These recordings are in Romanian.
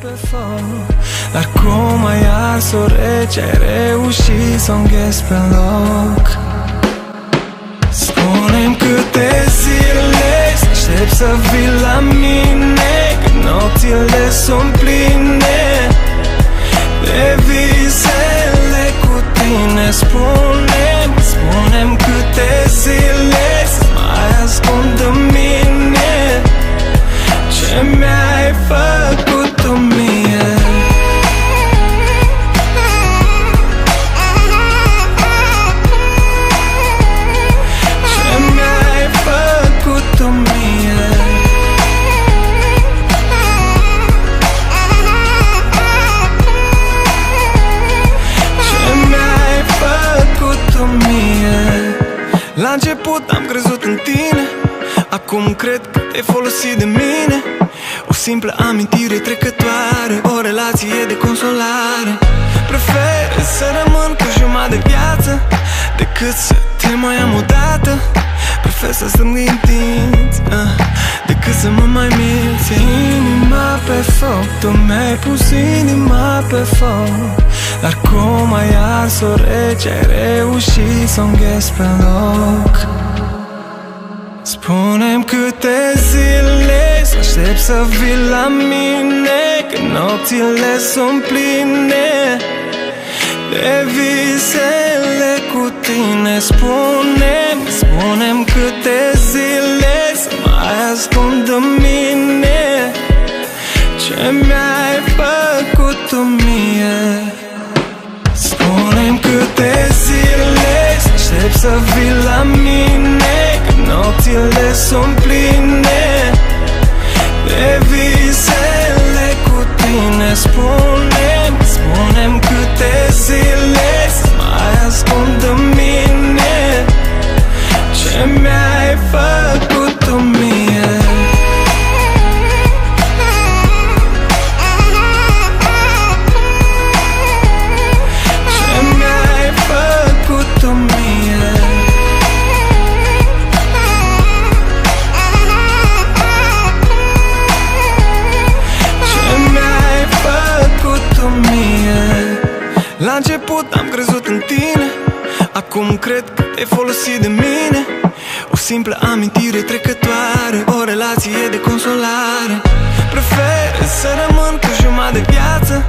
pe foc. Dar cum ai ars-o rece, ai reușit să-o îngheți pe loc. Spune-mi câte zile să aștept să vii la mine, că nopțile sunt pline de visele cu tine. Spune-mi, spune-mi câte zile să mai ascund în mine ce mi-ai făcut tu mie. Ce mi-ai făcut tu mie. Ce mi-ai făcut tu mie. La început am crezut în tine, acum cred că te-ai folosit de mine. O simplă amintire trecătoare, o relație de consolare. Prefer să rămân cu jumătate de viață decât să te mai am odată. Prefer să strâng din dinți decât să mă mai minți. Inima pe foc, tu mi-ai pus inima pe foc. Dar cum ai ars-o rece, ai reușit să-o îngheți pe loc. Spune-mi câte zile să aștept să vii la mine, că nopțile sunt pline de visele cu tine. Spune-mi, spune-mi câte zile să mai ascund în mine ce mi-ai făcut tu mie. Spune-mi câte zile să aștept să vii la mine, că nopțile sunt pline de visele cu tine. Spune-mi, spune-mi câte zile să mai ascund în mine ce mi-ai făcut tu mie. Ce mi-ai făcut tu mie. La început am crezut în tine, acum cred că te-ai folosit de mine. O simplă amintire trecătoare, o relație de consolare. Prefer să rămân cu jumătate de viață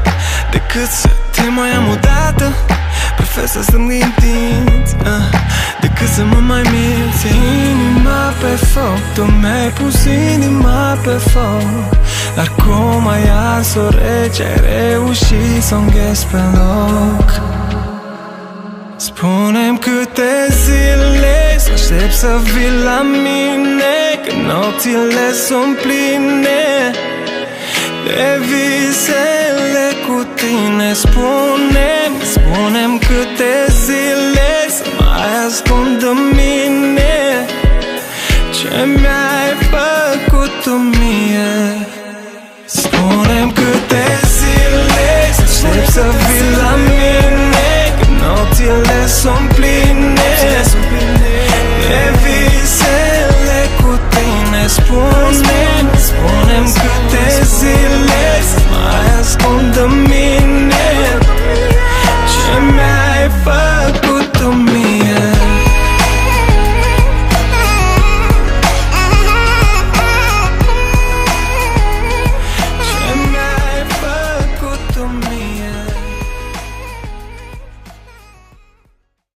decât să te mai am odată. Prefer să strâng din dinți decât să mă mai minți. Inima pe foc, tu mi-ai pus inima pe foc. Dar cum ai ars-o rece, ai reușit să-o îngheți pe loc. Spune-mi câte zile să aștept să vii la mine, că nopțile sunt pline de visele cu tine. Spune-mi, spune-mi câte zile să mai ascund în mine ce mi-ai făcut tu mie. Spune-mi câte zile să aștept să vii la mine,